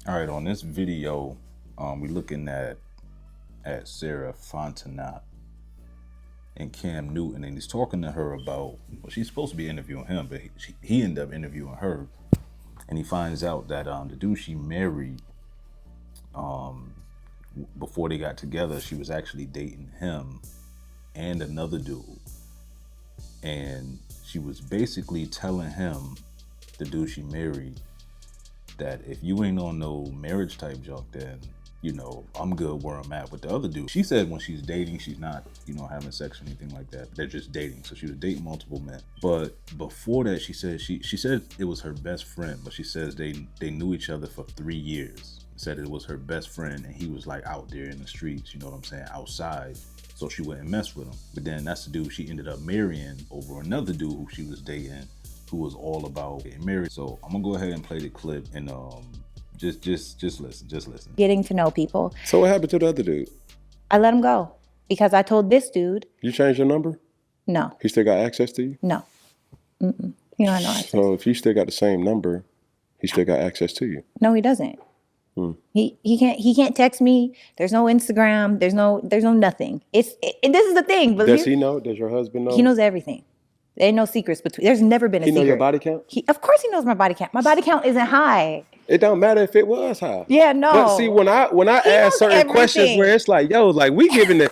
All right, on this video, we're looking at Sarah Fontenot and Cam Newton, and he's talking to her about. Well, she's supposed to be interviewing him, but he ended up interviewing her, and he finds out that the dude she married before they got together, she was actually dating him and another dude, and she was basically telling him, the dude she married, that if you ain't on no marriage type junk, then I'm good where I'm at with the other dude. She said when she's dating, she's not, having sex or anything like that. They're just dating. So she was dating multiple men. But before that, she said she said it was her best friend, but she says they knew each other for 3 years. Said it was her best friend, and he was like out there in the streets, you know what I'm saying, outside. So she wouldn't mess with him. But then that's the dude she ended up marrying over another dude who she was dating, who was all about getting married. So I'm gonna go ahead and play the clip and just listen. Just listen. Getting to know people. So what happened to the other dude? I let him go because I told this dude, You changed your number? no, He still got access to you? no, he don't have no access. So if you still got the same number, he still got access to you. No, he doesn't. He can't text me. There's no Instagram. There's no nothing. And this is the thing. But Does he know? Does your husband know? He knows everything. There ain't no secrets between. There's never been a He secret. know your body count? Of course he knows my body count. My body count isn't high. It don't matter if it was high. Yeah, no. But see, when I ask knows certain questions everything. where it's like, yo, like we gonna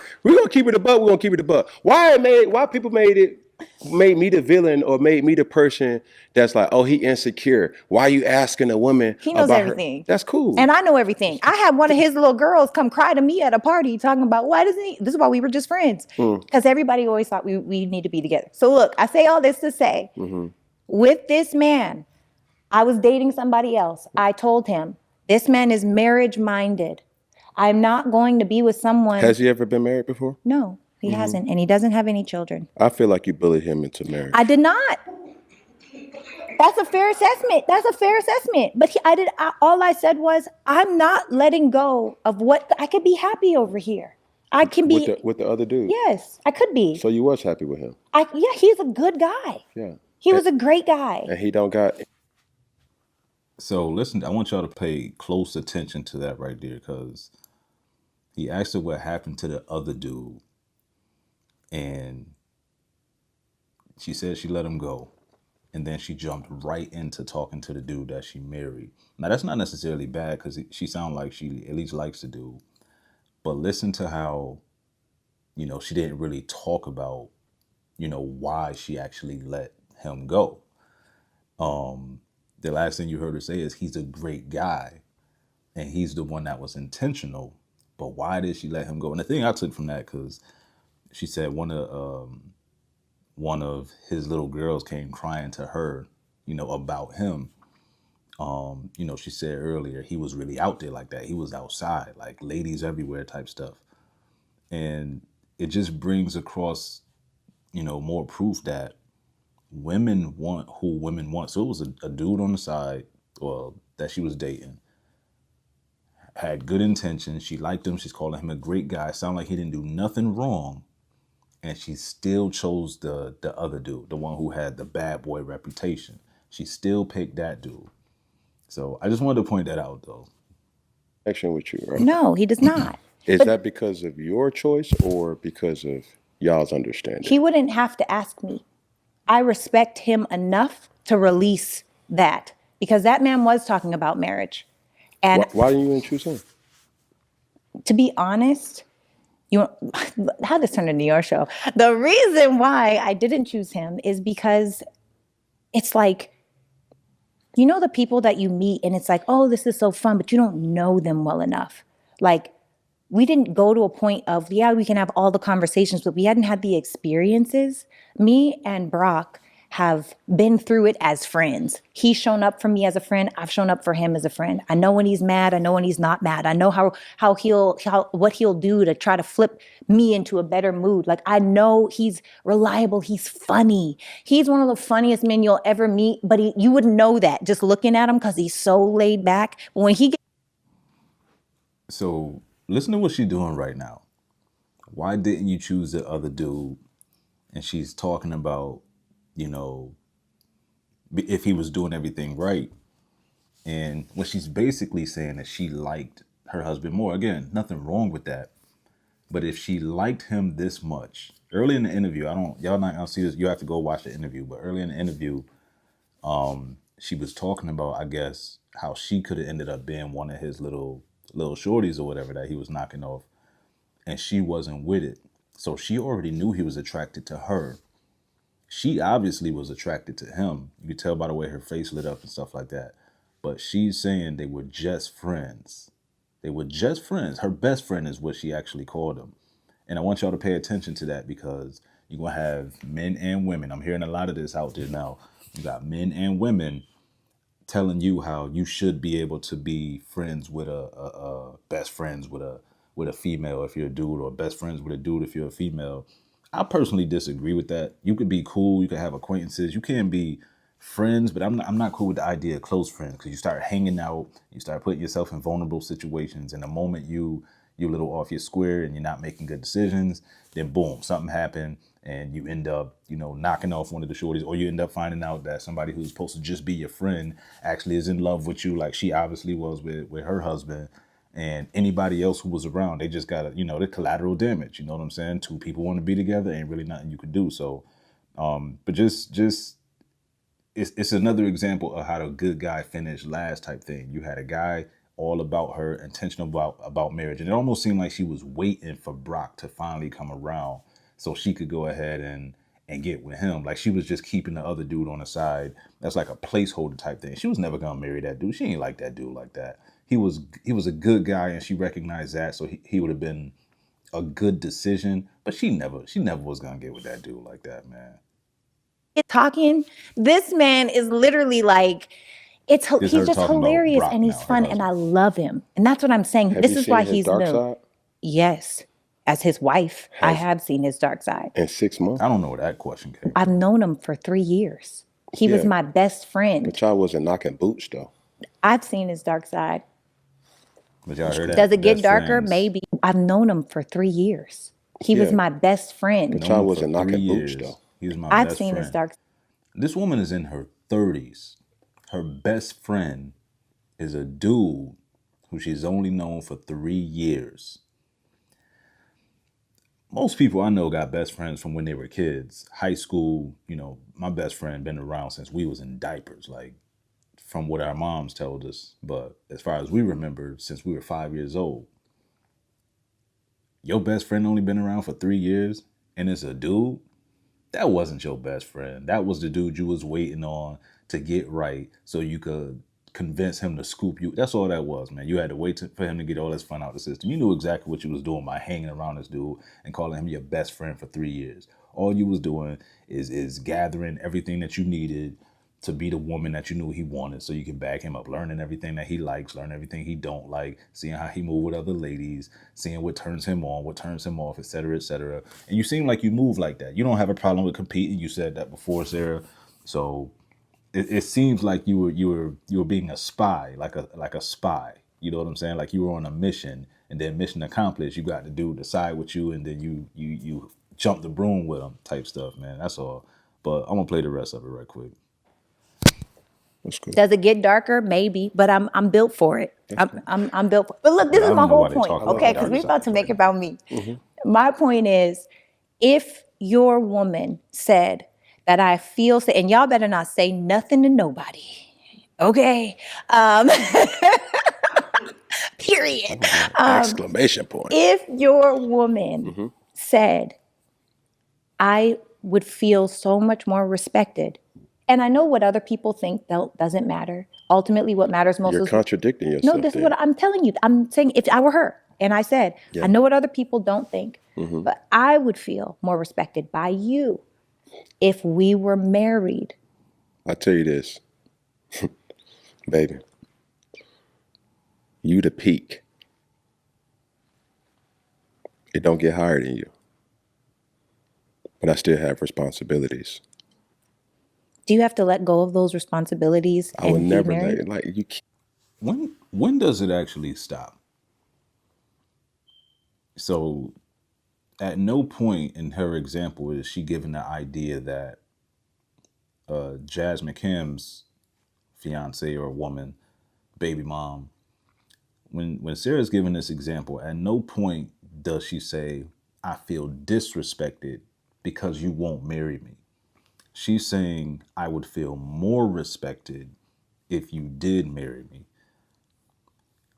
keep it a buck, we're gonna keep it a buck. Why people made me the villain or made me the person that's like, oh, he insecure. Why are you asking a woman He knows about everything. her? That's cool. And I know everything. I had one of his little girls come cry to me at a party talking about, why doesn't he? This is why we were just friends. Because everybody always thought we need to be together. So look, I say all this to say, with this man, I was dating somebody else. I told him, this man is marriage minded. I'm not going to be with someone. Has he ever been married before? No, he hasn't. And he doesn't have any children. I feel like you bullied him into marriage. I did not. That's a fair assessment. But all I said was, I'm not letting go of what I could be happy over here. I can be with the other dude. Yes, I could be. So you was happy with him. Yeah, he's a good guy. Yeah. He was a great guy. And he don't got. So listen, I want y'all to pay close attention to that right there, because he asked her what happened to the other dude, and she said she let him go. And then she jumped right into talking to the dude that she married. Now, that's not necessarily bad, because she sounds like she at least likes the dude. But listen to how, she didn't really talk about, why she actually let him go. The last thing you heard her say is he's a great guy and he's the one that was intentional. But why did she let him go? And the thing I took from that, because she said one of his little girls came crying to her, about him. She said earlier he was really out there like that. He was outside, like ladies everywhere type stuff. And it just brings across, more proof that women want who women want. So it was a dude on the side, well, that she was dating, had good intentions. She liked him. She's calling him a great guy. Sound like he didn't do nothing wrong. And she still chose the other dude, the one who had the bad boy reputation. She still picked that dude. So I just wanted to point that out, though. Connection with you, right? No, he does not. Is that because of your choice or because of y'all's understanding? He wouldn't have to ask me. I respect him enough to release that, because that man was talking about marriage. And Why didn't you choose him? to be honest, how this turned into your show. The reason why I didn't choose him is because it's like, the people that you meet and it's like, oh, this is so fun, but you don't know them well enough. Like, we didn't go to a point of, yeah, we can have all the conversations, but we hadn't had the experiences. Me and Brock have been through it as friends. He's shown up for me as a friend. I've shown up for him as a friend. I know when he's mad. I know when he's not mad. I know what he'll do to try to flip me into a better mood. Like, I know he's reliable. He's funny. He's one of the funniest men you'll ever meet, but you wouldn't know that just looking at him, because he's so laid back. But when he So listen to what she's doing right now. Why didn't you choose the other dude? And she's talking about, if he was doing everything right. And when she's basically saying that she liked her husband more, again, nothing wrong with that. But if she liked him this much, early in the interview, y'all not gonna see this, you have to go watch the interview, but early in the interview, she was talking about, I guess, how she could have ended up being one of his little shorties or whatever that he was knocking off, and she wasn't with it. So she already knew he was attracted to her. She obviously was attracted to him. You could tell by the way her face lit up and stuff like that. But she's saying they were just friends. They were just friends. Her best friend is what she actually called him. And I want y'all to pay attention to that because you're going to have men and women. I'm hearing a lot of this out there now. You got men and women telling you how you should be able to be friends with a best friends with a female if you're a dude, or best friends with a dude if you're a female. I personally disagree with that. You could be cool, you could have acquaintances, you can be friends, but I'm not cool with the idea of close friends because you start hanging out, you start putting yourself in vulnerable situations, and the moment you're a little off your square and you're not making good decisions, then boom, something happened and you end up, knocking off one of the shorties, or you end up finding out that somebody who's supposed to just be your friend actually is in love with you, like she obviously was with her husband. And anybody else who was around, they just got the collateral damage. You know what I'm saying? Two people want to be together, ain't really nothing you could do. So, but just it's another example of how the good guy finished last type thing. You had a guy all about her, intentional about marriage, and it almost seemed like she was waiting for Brock to finally come around so she could go ahead and get with him. Like she was just keeping the other dude on the side. That's like a placeholder type thing. She was never gonna marry that dude. She ain't like that dude like that. He was a good guy, and she recognized that, so he would have been a good decision. But she never was gonna get with that dude like that, man. Talking, this man is literally like, This he's her just talking about hilarious Brock and he's now, her fun and I husband. love him. And that's what I'm saying. Have This you is seen why his he's dark new. side Yes. As his wife, I Has- have seen his dark side. in 6 months? I don't know where that question came. I've known him for 3 years. He was Yeah. my best friend. But y'all wasn't knocking boots though. I've seen his dark side. But y'all heard that? Does it get Best darker? friends. Maybe. I've known him for 3 years. He was Yeah. my best friend. But Known y'all him for wasn't 3 knocking boots years. though. He was my I've best seen friend. his dark side. This woman is in her 30s. Her best friend is a dude who she's only known for 3 years. Most people I know got best friends from when they were kids. High school, my best friend been around since we was in diapers, like from what our moms told us. But as far as we remember, since we were 5 years old. Your best friend only been around for 3 years and it's a dude? That wasn't your best friend. That was the dude you was waiting on to get right so you could convince him to scoop you. That's all that was, man. You had to wait for him to get all this fun out the system. You knew exactly what you was doing by hanging around this dude and calling him your best friend for 3 years. All you was doing is gathering everything that you needed to be the woman that you knew he wanted so you can back him up, learning everything that he likes, learning everything he don't like, seeing how he move with other ladies, seeing what turns him on, what turns him off, etc., etc. And you seem like you move like that. You don't have a problem with competing. You said that before, Sarah. So it seems like you were being a spy, like a spy. You know what I'm saying? Like you were on a mission, and then mission accomplished. You got the dude to side with you, and then you jump the broom with him, type stuff, man. That's all. But I'm gonna play the rest of it right quick. That's good. Does it get darker? Maybe, but I'm built for it. I'm built for it. But look, this I is don't my know whole why they point, talk about okay? dark Because we're about to sides make right it about me. My point is, if your woman said that I feel, and y'all better not say nothing to nobody, okay? Period. Exclamation point. If your woman said, I would feel so much more respected. And I know what other people think doesn't matter. Ultimately, what matters most You're is contradicting yourself. no, this is there. what I'm telling you. I'm saying if I were her and I said, Yeah. I know what other people don't think, but I would feel more respected by you if we were married. I tell you this, baby, you the peak. It don't get higher than you, but I still have responsibilities. Do you have to let go of those responsibilities I would and be never married? let like you. When does it actually stop? So at no point in her example is she given the idea that Jazz McKim's fiance or woman baby mom, when Sarah's giving this example, at no point does she say, I feel disrespected because you won't marry me. She's saying, I would feel more respected if you did marry me.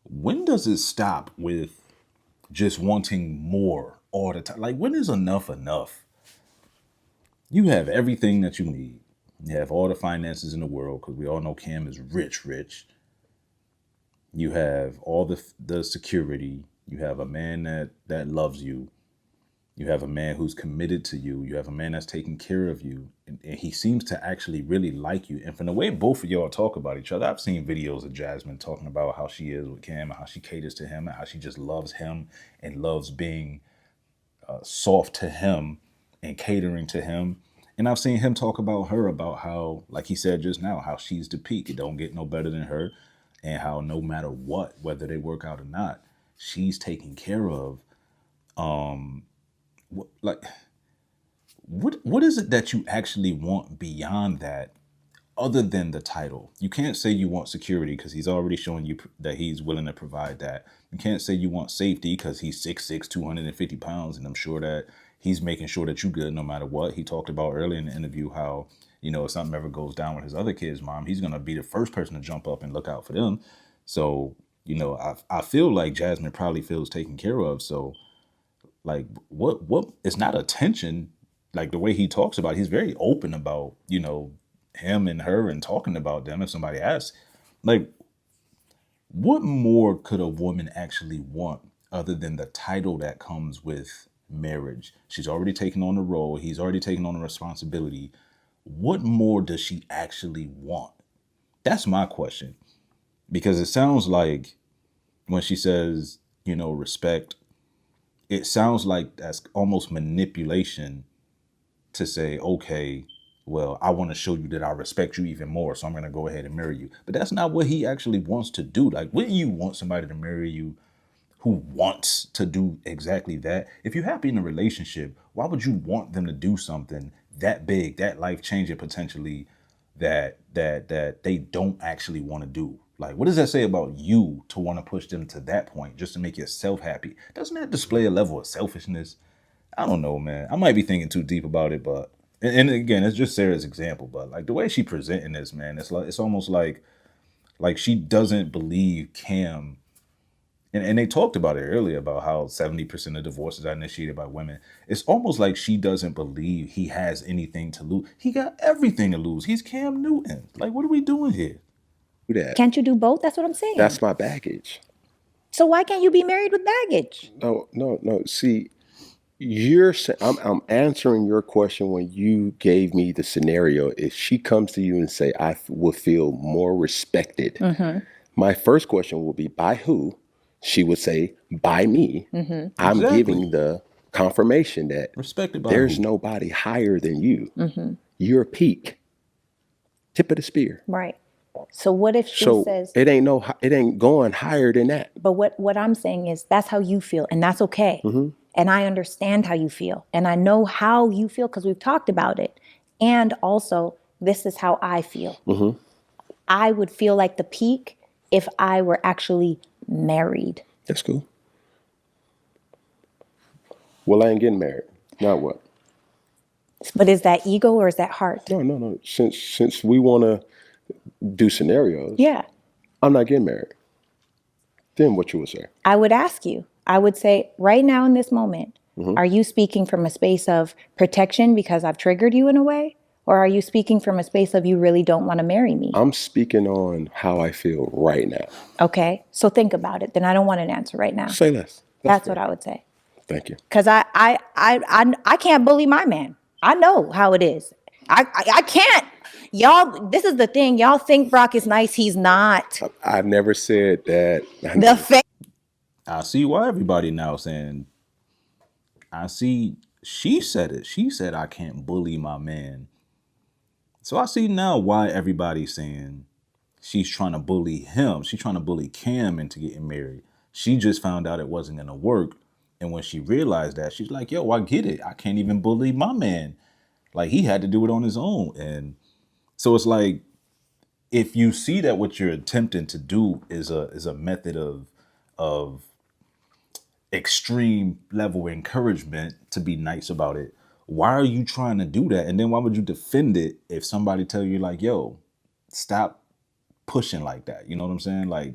When does it stop with just wanting more all the time? Like, when is enough enough? You have everything that you need. You have all the finances in the world, because we all know Cam is rich. You have all the security. You have a man that loves you. You have a man who's committed to you. You have a man that's taking care of you. And he seems to actually really like you. And from the way both of y'all talk about each other, I've seen videos of Jasmine talking about how she is with Cam and how she caters to him and how she just loves him and loves being soft to him and catering to him. And I've seen him talk about her, about how, like he said just now, how she's the peak. It don't get no better than her. And how no matter what, whether they work out or not, she's taken care of. What is it that you actually want beyond that, other than the title? You can't say you want security because he's already showing you that he's willing to provide that. You can't say you want safety because he's 6'6", 250 pounds, and I'm sure that he's making sure that you're good no matter what. He talked about earlier in the interview how, if something ever goes down with his other kid's mom, he's going to be the first person to jump up and look out for them. So, I feel like Jasmine probably feels taken care of. So, like, what it's not attention. Like, the way he talks about it, he's very open about, him and her and talking about them. If somebody asks, like, what more could a woman actually want other than the title that comes with marriage? She's already taken on the role. He's already taken on the responsibility. What more does she actually want? That's my question. Because it sounds like when she says, respect, it sounds like that's almost manipulation to say, okay, well, I want to show you that I respect you even more, so I'm going to go ahead and marry you. But that's not what he actually wants to do. Like, wouldn't you want somebody to marry you who wants to do exactly that? If you're happy in a relationship, why would you want them to do something that big, that life-changing potentially, that they don't actually want to do? Like, what does that say about you to want to push them to that point just to make yourself happy? Doesn't that display a level of selfishness? I don't know, man. I might be thinking too deep about it, but and again, it's just Sarah's example, but like the way she presenting this, man, it's almost like she doesn't believe Cam. And they talked about it earlier about how 70% of divorces are initiated by women. It's almost like she doesn't believe he has anything to lose. He got everything to lose. He's Cam Newton. Like, what are we doing here? That. Can't you do both? That's what I'm saying. That's my baggage. So why can't you be married with baggage? No. See, I'm answering your question when you gave me the scenario. If she comes to you and say, I will feel more respected, my first question will be, by who? She would say, by me. I'm giving the confirmation that respected by there's who? nobody higher than you. You're a peak, tip of the spear. Right. So what if she says it ain't going higher than that? But what I'm saying is that's how you feel, and that's okay. And I understand how you feel, and I know how you feel because we've talked about it. And also, this is how I feel. I would feel like the peak if I were actually married. That's cool. Well, I ain't getting married. Now what? But is that ego or is that heart? No. Since we want to do scenarios, yeah, I'm not getting married. Then what you would say? I would ask you. I would say, right now in this moment, are you speaking from a space of protection because I've triggered you in a way? Or are you speaking from a space of you really don't want to marry me? I'm speaking on how I feel right now. Okay, so think about it. Then I don't want an answer right now. Say less. That's what I would say. Thank you. Because I can't bully my man. I know how it is. I can't. Y'all, this is the thing. Y'all think Brock is nice. He's not. I never said that. I see why everybody now saying, I see, she said it. She said, I can't bully my man. So I see now why everybody's saying she's trying to bully him. She's trying to bully Cam into getting married. She just found out it wasn't going to work. And when she realized that, she's like, yo, I get it. I can't even bully my man. Like, he had to do it on his own. And so it's like, if you see that what you're attempting to do is a method of extreme level encouragement to be nice about it, why are you trying to do that? And then why would you defend it if somebody tell you like, yo, stop pushing like that? You know what I'm saying? Like,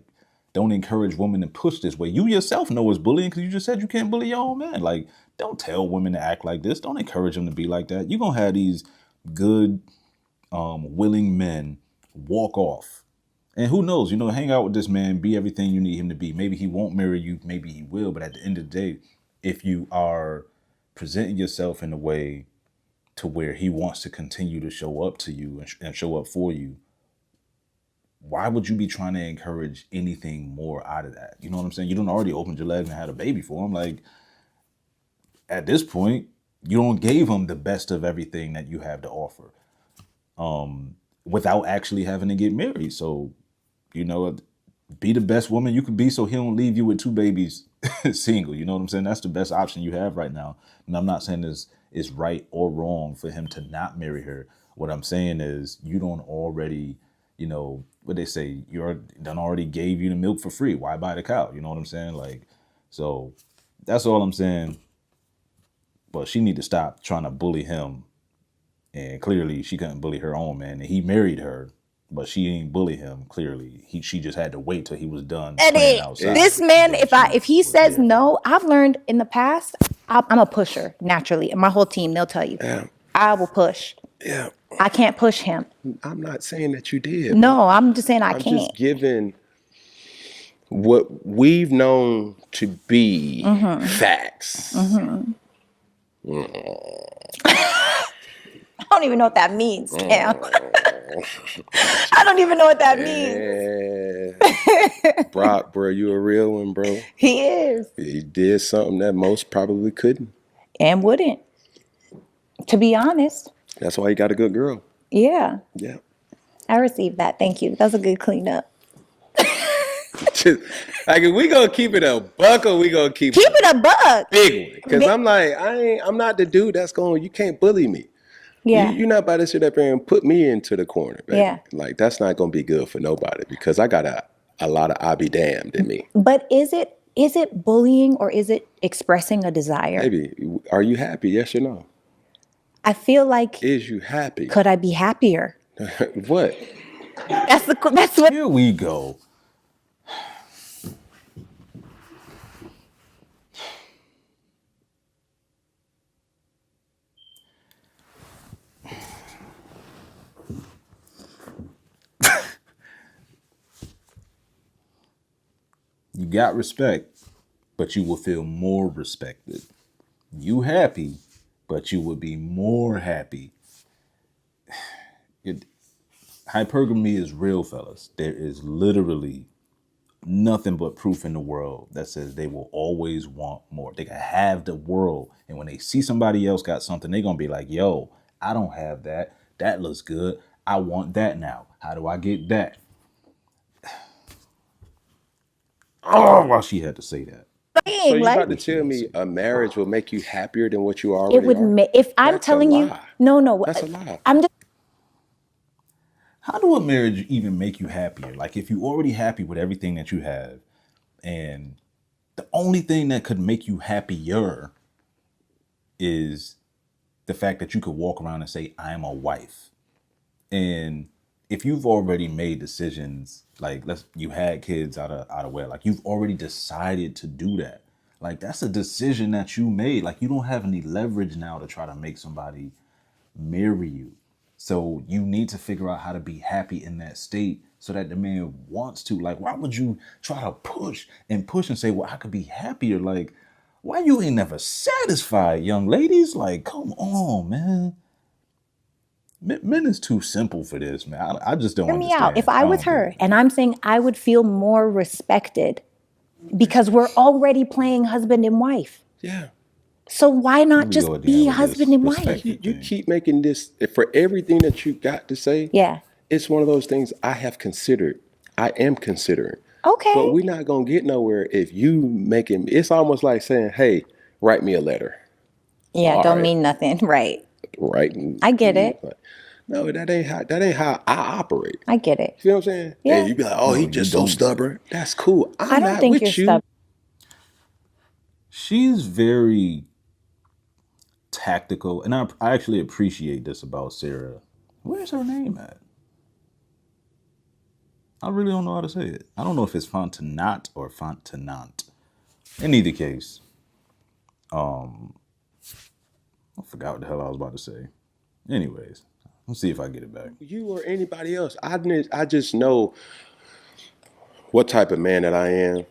don't encourage women to push this way. You yourself know it's bullying because you just said you can't bully your own man. Like, don't tell women to act like this. Don't encourage them to be like that. You're gonna have these good, willing men walk off. And who knows, hang out with this man, be everything you need him to be. Maybe he won't marry you, maybe he will. But at the end of the day, if you are presenting yourself in a way to where he wants to continue to show up to you and show up for you, why would you be trying to encourage anything more out of that? You know what I'm saying? You don't already opened your legs and had a baby for him. Like, at this point, you don't gave him the best of everything that you have to offer, without actually having to get married. So, be the best woman you can be so he don't leave you with 2 babies single. You know what I'm saying? That's the best option you have right now. And I'm not saying it's right or wrong for him to not marry her. What I'm saying is you don't already, what they say, done already gave you the milk for free. Why buy the cow? You know what I'm saying? Like, so that's all I'm saying. But she need to stop trying to bully him. And clearly she couldn't bully her own man. And he married her, but she ain't bully him. Clearly, she just had to wait till he was done playing outside. This man, But if he says no, I've learned in the past, I'm a pusher naturally, and my whole team, they'll tell you, I will push. Yeah. I can't push him. I'm not saying that you did. No, I'm just saying I'm can't. just giving what we've known to be facts. I don't even know what that means, Cam. I don't even know what that means. Brock, bro, you a real one, bro. He is. He did something that most probably couldn't. And wouldn't. To be honest. That's why he got a good girl. Yeah. Yeah. I received that. Thank you. That was a good cleanup. Like, if we gonna keep it a buck or we gonna keep it a buck. Big one. Because I'm like, I'm not the dude that's going, you can't bully me. Yeah. You're not about to sit up here and put me into the corner, baby. Yeah. Like, that's not gonna be good for nobody because I got a lot of I be damned in me. But is it bullying or is it expressing a desire? Baby, are you happy? Yes or no? I feel like, is you happy? Could I be happier? What? That's what. Here we go. You got respect, but you will feel more respected. You happy, but you would be more happy. Hypergamy is real, fellas. There is literally nothing but proof in the world that says they will always want more. They can have the world, and when they see somebody else got something, they're gonna be like, yo, I don't have that. That looks good. I want that now. How do I get that? Oh, why she had to say that. So you about to tell me a marriage will make you happier than what you already It would are? if I'm That's telling a you, lie. no, That's a lie. I'm just. How do a marriage even make you happier? Like, if you're already happy with everything that you have, and the only thing that could make you happier is the fact that you could walk around and say, I am a wife. And if you've already made decisions, like you had kids out of wedlock, you've already decided to do that. Like, that's a decision that you made. Like, you don't have any leverage now to try to make somebody marry you. So you need to figure out how to be happy in that state so that the man wants to. Like, why would you try to push and say, well, I could be happier? Like, why you ain't never satisfied, young ladies? Like, come on, man. Men is too simple for this, man. I just don't understand. Hear me out. If I was her, and I'm saying I would feel more respected because we're already playing husband and wife. Yeah. So why not just be husband and wife? You keep making this, for everything that you got to say, Yeah. it's one of those things I have considered. I am considering. Okay. But we're not going to get nowhere if you making, it's almost like saying, hey, write me a letter. Yeah, All don't right. mean nothing. Right. Right. I get it. No, that ain't how I operate. I get it. You know what I'm saying? Yeah. And you be like, oh, No, he you just so don't. stubborn. That's cool. I I'm don't not think with you're you. stubborn. She's very tactical, and I actually appreciate this about Sarah. Where's her name at? I really don't know how to say it. I don't know if it's Fontenot or Fontenant. In either case, I forgot what the hell I was about to say. Anyways, let's see if I get it back. You or anybody else. I just know what type of man that I am.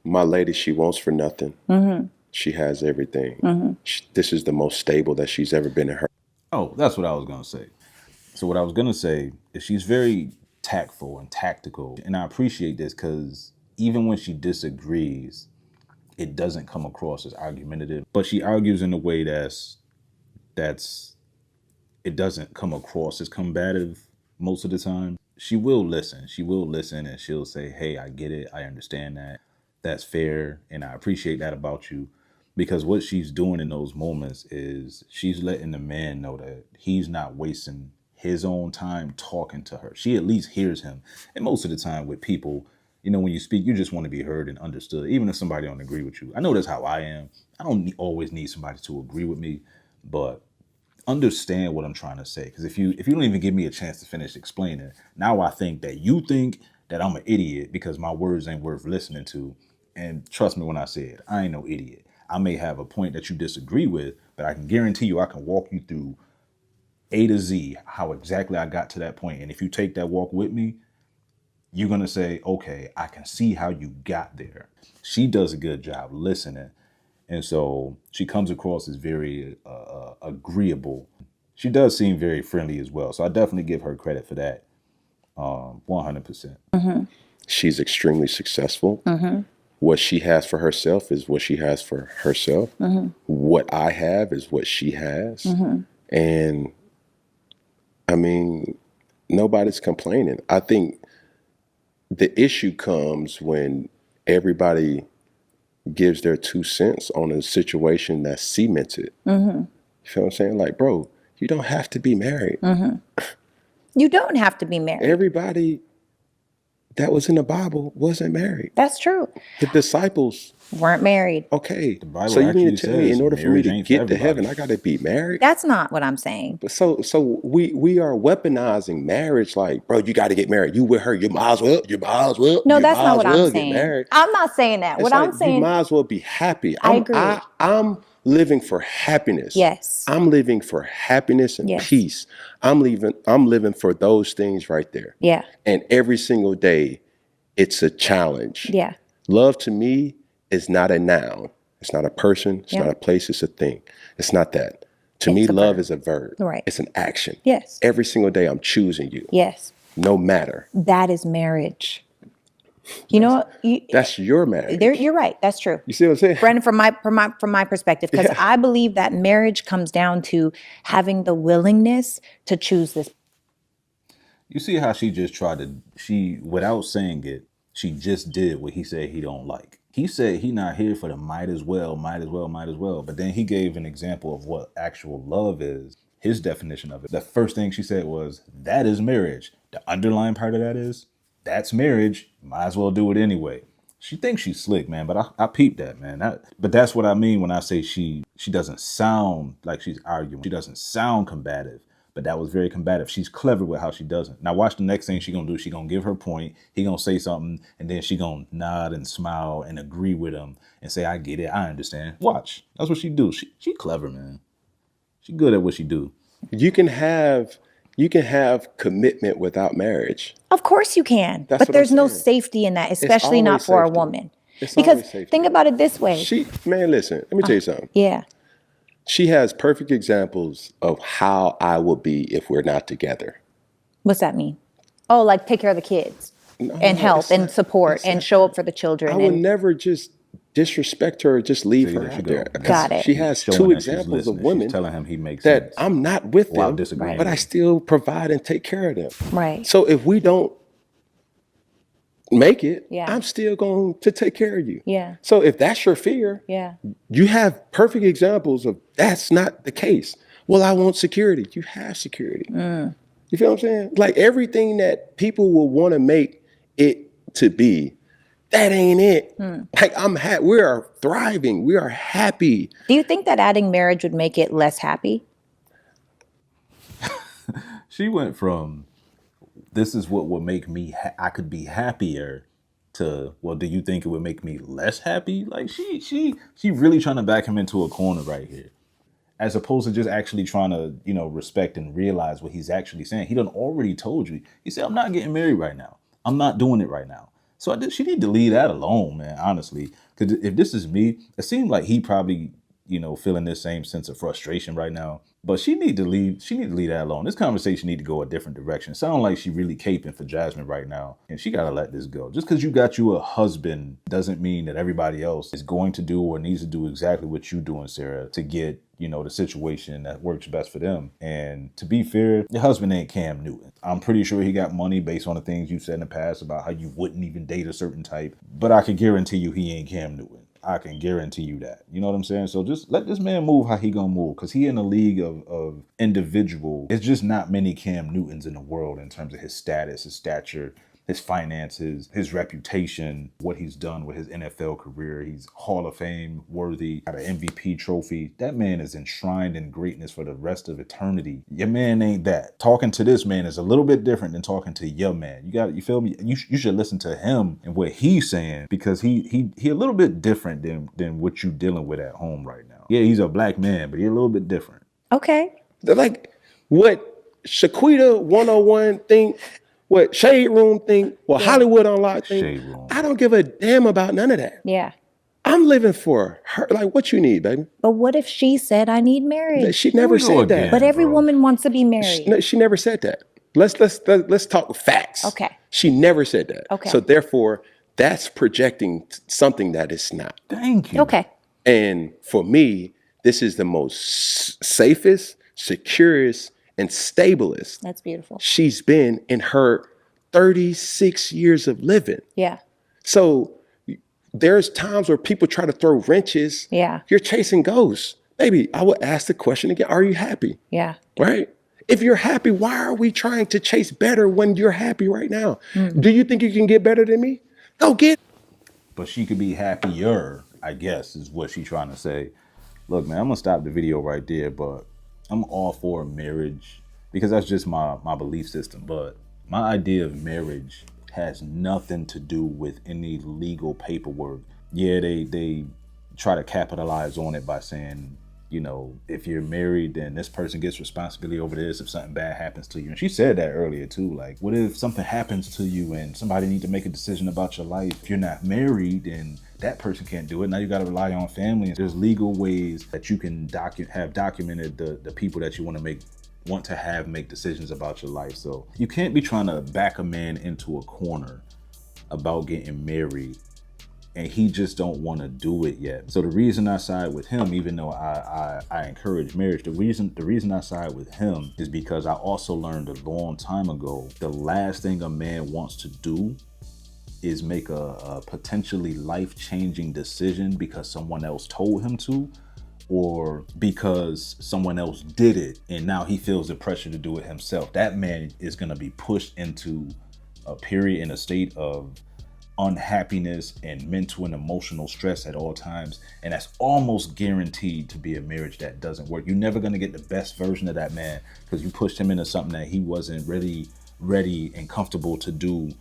My lady, she wants for nothing. She has everything. This is the most stable that she's ever been in her. Oh, that's what I was gonna say. So what I was gonna say is she's very tactful and tactical, and I appreciate this because even when she disagrees, it doesn't come across as argumentative. But she argues in a way that's it doesn't come across as combative most of the time. She will listen. She will listen and she'll say, hey, I get it. I understand that. That's fair. And I appreciate that about you. Because what she's doing in those moments is she's letting the man know that he's not wasting his own time talking to her. She at least hears him. And most of the time with people, you know, when you speak, you just want to be heard and understood, even if somebody don't agree with you. I know that's how I am. I don't always need somebody to agree with me, but understand what I'm trying to say. Because if you don't even give me a chance to finish explaining, now I think that you think that I'm an idiot because my words ain't worth listening to. And trust me when I say it, I ain't no idiot. I may have a point that you disagree with, but I can guarantee you I can walk you through A to Z how exactly I got to that point. And if you take that walk with me, you're going to say, okay, I can see how you got there. She does a good job listening. And so she comes across as very agreeable. She does seem very friendly as well. So I definitely give her credit for that. 100%. She's extremely successful. What she has for herself is what she has for herself. What I have is what she has. And I mean, nobody's complaining. I think the issue comes when everybody gives their 2 cents on a situation that's cemented. You feel what I'm saying? Like, bro, you don't have to be married. You don't have to be married. Everybody that was in the Bible wasn't married. That's true. The disciples Weren't married. Okay, Bible so you mean to actually tell me says in order for me marriage to ain't for get to everybody. heaven, I got to be married? That's not what I'm saying. But so we are weaponizing marriage. Like, bro, you got to get married. You with her, you might as well. No, you that's might not as what well I'm get saying. married. I'm not saying that. It's What like I'm saying, you might as well be happy. I agree. I'm living for happiness. Yes. I'm living for happiness and Yes. peace. I'm living for those things right there. Yeah. And every single day, it's a challenge. Yeah. Love to me is not a noun. It's not a person. It's Yeah. not a place. It's a thing. It's not that. To It's me, a love verb. is a verb. Right. It's an action. Yes. Every single day, I'm choosing you, Yes. no matter. That is marriage. You know what? That's your marriage. You're right. That's true. You see what I'm saying? Brendan, from my perspective, because Yeah. I believe that marriage comes down to having the willingness to choose this. You see how she just tried to, without saying it, she just did what he said he don't like. He said he not here for the might as well. But then he gave an example of what actual love is, his definition of it. The first thing she said was, that is marriage. The underlying part of that is, that's marriage. Might as well do it anyway. She thinks she's slick, man, but I peeped that, man. But that's what I mean when I say she doesn't sound like she's arguing. She doesn't sound combative. But that was very combative. She's clever with how she does it. Now watch the next thing she gonna do. She gonna give her point. He gonna say something, and then she gonna nod and smile and agree with him and say, "I get it. I understand." Watch. That's what she do. She clever, man. She good at what she do. You can have commitment without marriage. Of course you can, That's but what there's I'm no saying. safety in that, especially not always for a safety. woman. It's Because always safety. think about it this way. Man, listen, let me tell you something. Yeah. She has perfect examples of how I would be if we're not together. What's that mean? Oh, like take care of the kids and no, help it's and not- support it's and not- show up for the children. I would And never just disrespect her or just leave See, her there she out go. there. Got it. She has Showing two that she's examples of listening. women She's telling him he makes that sense. I'm not with While them, disagreeing but with I him. still provide and take care of them. right. So if we don't make it, Yeah. I'm still going to take care of you. Yeah. So if that's your fear, Yeah. you have perfect examples of that's not the case. Well, I want security. You have security. You feel what I'm saying? Like everything that people will want to make it to be, that ain't it. Like we are thriving. We are happy. Do you think that adding marriage would make it less happy? She went from, this is what would make me, I could be happier, to, well, do you think it would make me less happy? Like she really trying to back him into a corner right here, as opposed to just actually trying to, respect and realize what he's actually saying. He done already told you. He said, I'm not getting married right now. I'm not doing it right now. So she need to leave that alone, man, honestly. Because if this is me, it seemed like he probably, feeling this same sense of frustration right now. But she need to leave that alone. This conversation need to go a different direction. It sounds like she really caping for Jasmine right now. And she got to let this go. Just because you got you a husband doesn't mean that everybody else is going to do or needs to do exactly what you're doing, Sarah, to get, the situation that works best for them. And to be fair, your husband ain't Cam Newton. I'm pretty sure he got money based on the things you said in the past about how you wouldn't even date a certain type. But I can guarantee you he ain't Cam Newton. I can guarantee you that. You know what I'm saying? So just let this man move how he gonna move, because he in a league of individual. It's just not many Cam Newtons in the world in terms of his status, his stature, his finances, his reputation, what he's done with his NFL career. He's Hall of Fame worthy, got an MVP trophy. That man is enshrined in greatness for the rest of eternity. Your man ain't that. Talking to this man is a little bit different than talking to your man. You feel me? You should listen to him and what he's saying, because he a little bit different than what you dealing with at home right now. Yeah, he's a black man, but he's a little bit different. Okay. Like what Shaquita 101 think, what Shade Room think, what Hollywood Unlocked think. Shade Room. I don't give a damn about none of that. Yeah. I'm living for her. Like, what you need, baby? But what if she said, I need marriage? She never said that. But every woman wants to be married. She never said that. Let's talk with facts. Okay. She never said that. Okay. So therefore, that's projecting something that is not. Thank you. Okay. And for me, this is the most safest, securest, and stablest That's beautiful. she's been in her 36 years of living. Yeah. So there's times where people try to throw wrenches. Yeah. You're chasing ghosts. Baby, I would ask the question again, are you happy? Yeah. Right? If you're happy, why are we trying to chase better when you're happy right now? Do you think you can get better than me? Go get it. But she could be happier, I guess, is what she's trying to say. Look, man, I'm gonna stop the video right there, but I'm all for marriage because that's just my belief system. But my idea of marriage has nothing to do with any legal paperwork. Yeah, they try to capitalize on it by saying, if you're married, then this person gets responsibility over this if something bad happens to you. And she said that earlier too. Like, what if something happens to you and somebody need to make a decision about your life? If you're not married, then that person can't do it. Now you got to rely on family. There's legal ways that you can have documented the people that you want to have make decisions about your life. So you can't be trying to back a man into a corner about getting married and he just don't want to do it yet. So the reason I side with him, even though I encourage marriage, the reason I side with him is because I also learned a long time ago, the last thing a man wants to do is make a potentially life-changing decision because someone else told him to, or because someone else did it and now he feels the pressure to do it himself. That man is going to be pushed into a period in a state of unhappiness and mental and emotional stress at all times, and that's almost guaranteed to be a marriage that doesn't work. You're never going to get the best version of that man because you pushed him into something that he wasn't ready and comfortable to do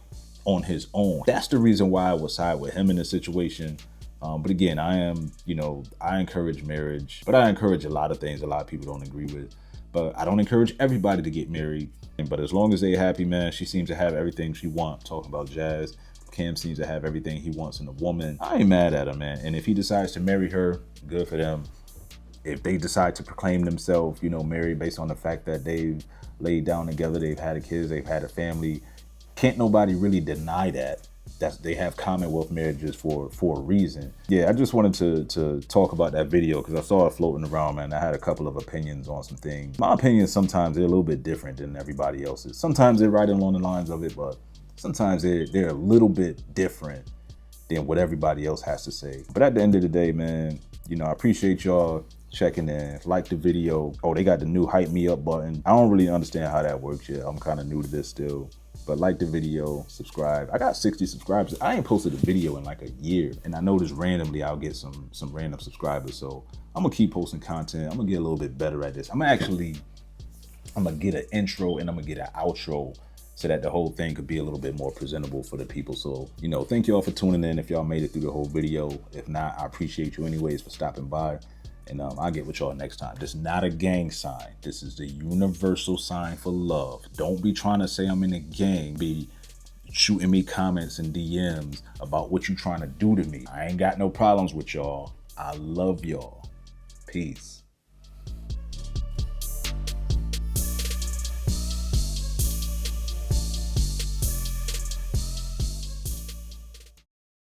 on his own. That's the reason why I would side with him in this situation. But again, I encourage marriage, but I encourage a lot of things a lot of people don't agree with. But I don't encourage everybody to get married. But as long as they're happy, man, she seems to have everything she wants. Talking about Jazz, Cam seems to have everything he wants in a woman. I ain't mad at him, man. And if he decides to marry her, good for them. If they decide to proclaim themselves, married based on the fact that they've laid down together, they've had a kid, they've had a family, can't nobody really deny that. They have Commonwealth marriages for a reason. Yeah, I just wanted to talk about that video because I saw it floating around, man. I had a couple of opinions on some things. My opinions sometimes they're a little bit different than everybody else's. Sometimes they're right along the lines of it, but sometimes they're a little bit different than what everybody else has to say. But at the end of the day, man, I appreciate y'all checking in. Like the video. Oh, they got the new hype me up button. I don't really understand how that works yet. I'm kind of new to this still. But like the video, subscribe. I got 60 subscribers. I ain't posted a video in like a year. And I noticed randomly I'll get some random subscribers. So I'm gonna keep posting content. I'm gonna get a little bit better at this. I'm gonna get an intro and I'm gonna get an outro so that the whole thing could be a little bit more presentable for the people. So, thank y'all for tuning in if y'all made it through the whole video. If not, I appreciate you anyways for stopping by. And I'll get with y'all next time. This is not a gang sign. This is the universal sign for love. Don't be trying to say I'm in a gang. Be shooting me comments and DMs about what you trying to do to me. I ain't got no problems with y'all. I love y'all. Peace.